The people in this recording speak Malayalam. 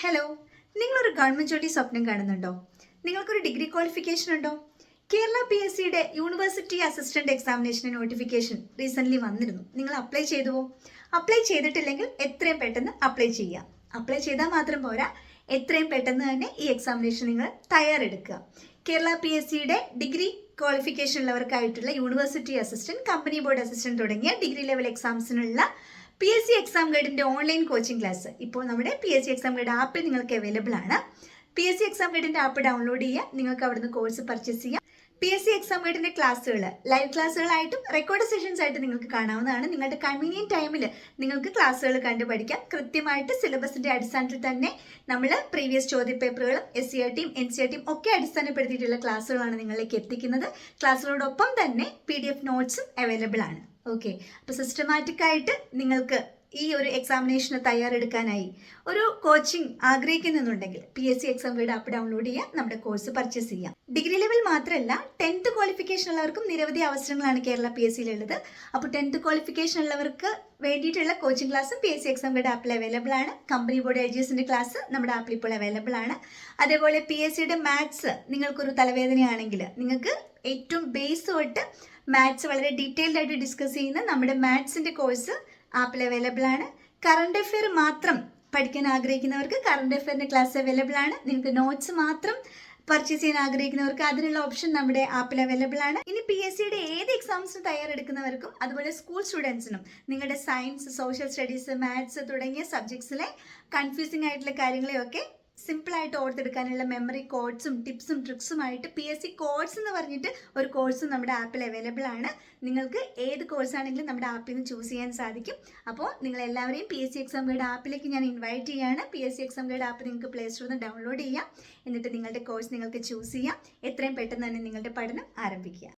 ഹലോ, നിങ്ങളൊരു ഗവൺമെൻറ് ജോലി സ്വപ്നം കാണുന്നുണ്ടോ? നിങ്ങൾക്കൊരു ഡിഗ്രി ക്വാളിഫിക്കേഷൻ ഉണ്ടോ? കേരള PSCയുടെ university assistant examination notification recently വന്നിരുന്നു. നിങ്ങൾ അപ്ലൈ ചെയ്തുവോ? അപ്ലൈ ചെയ്തിട്ടില്ലെങ്കിൽ എത്രയും പെട്ടെന്ന് അപ്ലൈ ചെയ്യുക. അപ്ലൈ ചെയ്താൽ മാത്രം പോരാ, എത്രയും പെട്ടെന്ന് തന്നെ ഈ എക്സാമിനേഷൻ നിങ്ങൾ തയ്യാറെടുക്കുക. കേരള PSCയുടെ ഡിഗ്രി ക്വാളിഫിക്കേഷൻ ഉള്ളവർക്കായിട്ടുള്ള university assistant, company board assistant തുടങ്ങിയ ഡിഗ്രി ലെവൽ എക്സാംസിനുള്ള PSC എക്സാം ഗൈഡിൻ്റെ ഓൺലൈൻ കോച്ചിങ് ക്ലാസ് ഇപ്പോൾ നമ്മുടെ PSC എക്സാം ഗൈഡ് ആപ്പിൽ നിങ്ങൾക്ക് അവൈലബിൾ ആണ്. PSC എക്സാം ഗൈഡിൻ്റെ ആപ്പ് ഡൗൺലോഡ് ചെയ്യുക, നിങ്ങൾക്ക് അവിടുന്ന് കോഴ്സ് പർച്ചേസ് ചെയ്യാം. PSC എക്സാം ഗൈഡിൻ്റെ ക്ലാസ്സുകൾ ലൈവ് ക്ലാസ്സുകളായിട്ടും റെക്കോർഡ് സെഷൻസ് ആയിട്ട് നിങ്ങൾക്ക് കാണാവുന്നതാണ്. നിങ്ങളുടെ കൺവീനിയൻറ്റ് ടൈമിൽ നിങ്ങൾക്ക് ക്ലാസ്സുകൾ കണ്ടു പഠിക്കാം. കൃത്യമായിട്ട് സിലബസിൻ്റെ അടിസ്ഥാനത്തിൽ തന്നെ നമ്മൾ പ്രീവിയസ് ചോദ്യപേപ്പറുകളും SCERTയും NCERTയും ഒക്കെ അടിസ്ഥാനപ്പെടുത്തിയിട്ടുള്ള ക്ലാസ്സുകളാണ് നിങ്ങളിലേക്ക് എത്തിക്കുന്നത്. ക്ലാസ്സുകളോടൊപ്പം തന്നെ PDF നോട്ട്സും അവൈലബിൾ ആണ്. ഓക്കെ, അപ്പോൾ സിസ്റ്റമാറ്റിക് ആയിട്ട് നിങ്ങൾക്ക് ഈ ഒരു എക്സാമിനേഷന് തയ്യാറെടുക്കാനായി ഒരു കോച്ചിങ് ആഗ്രഹിക്കുന്നുണ്ടെങ്കിൽ PSC exam guide app download ചെയ്യുക, നമ്മുടെ കോഴ്സ് പർച്ചേസ് ചെയ്യാം. ഡിഗ്രി ലെവൽ മാത്രമല്ല, 10th ക്വാളിഫിക്കേഷൻ ഉള്ളവർക്കും നിരവധി അവസരങ്ങളാണ് കേരള PSCയിലുള്ളത്. അപ്പോൾ 10th ക്വാളിഫിക്കേഷൻ ഉള്ളവർക്ക് വേണ്ടിയിട്ടുള്ള കോച്ചിങ് ക്ലാസ്സും PSC എക്സാം ഗൈഡ് ആപ്പിൽ അവൈലബിൾ ആണ്. കമ്പനി ബോർഡ് AGSന്റെ ക്ലാസ് നമ്മുടെ ആപ്പിൽ ഇപ്പോൾ അവൈലബിൾ ആണ്. അതേപോലെ PSCയുടെ മാത്സ് നിങ്ങൾക്കൊരു തലവേദനയാണെങ്കിൽ നിങ്ങൾക്ക് ഏറ്റവും ബേസ് തൊട്ട് മാത്സ് വളരെ ഡീറ്റെയിൽഡ് ആയിട്ട് ഡിസ്കസ് ചെയ്യുന്ന നമ്മുടെ മാത്സിൻ്റെ കോഴ്സ് ആപ്പിൽ അവൈലബിൾ ആണ്. കറണ്ട് അഫെയർ മാത്രം പഠിക്കാൻ ആഗ്രഹിക്കുന്നവർക്ക് കറണ്ട് അഫെയറിൻ്റെ ക്ലാസ് അവൈലബിൾ ആണ്. നിങ്ങൾക്ക് നോട്ട്സ് മാത്രം പർച്ചേസ് ചെയ്യാൻ ആഗ്രഹിക്കുന്നവർക്ക് അതിനുള്ള ഓപ്ഷൻ നമ്മുടെ ആപ്പിൽ അവൈലബിൾ ആണ്. ഇനി PSCയുടെ ഏത് എക്സാംസിന് തയ്യാറെടുക്കുന്നവർക്കും അതുപോലെ സ്കൂൾ സ്റ്റുഡൻസിനും നിങ്ങളുടെ സയൻസ്, സോഷ്യൽ സ്റ്റഡീസ്, മാത്സ് തുടങ്ങിയ സബ്ജക്ട്സിലെ കൺഫ്യൂസിംഗ് ആയിട്ടുള്ള കാര്യങ്ങളെയൊക്കെ സിമ്പിളായിട്ട് ഓർത്തെടുക്കാനുള്ള മെമ്മറി കോഡ്സും ടിപ്സും ട്രിക്സുമായിട്ട് PSC കോഴ്സ് എന്ന് പറഞ്ഞിട്ട് ഒരു കോഴ്സും നമ്മുടെ ആപ്പിൽ അവൈലബിൾ ആണ്. നിങ്ങൾക്ക് ഏത് കോഴ്സാണെങ്കിലും നമ്മുടെ ആപ്പിൽ നിന്ന് ചൂസ് ചെയ്യാൻ സാധിക്കും. അപ്പോൾ നിങ്ങൾ എല്ലാവരെയും PSC എക്സാം ഗൈഡ് ആപ്പിലേക്ക് ഞാൻ ഇൻവൈറ്റ് ചെയ്യുകയാണ്. PSC എക്സാം ഗൈഡ് ആപ്പ് നിങ്ങൾക്ക് പ്ലേ സ്റ്റോറിൽ നിന്ന് ഡൗൺലോഡ് ചെയ്യാം. എന്നിട്ട് നിങ്ങളുടെ കോഴ്സ് നിങ്ങൾക്ക് ചൂസ് ചെയ്യാം. എത്രയും പെട്ടെന്ന് തന്നെ നിങ്ങളുടെ പഠനം ആരംഭിക്കുക.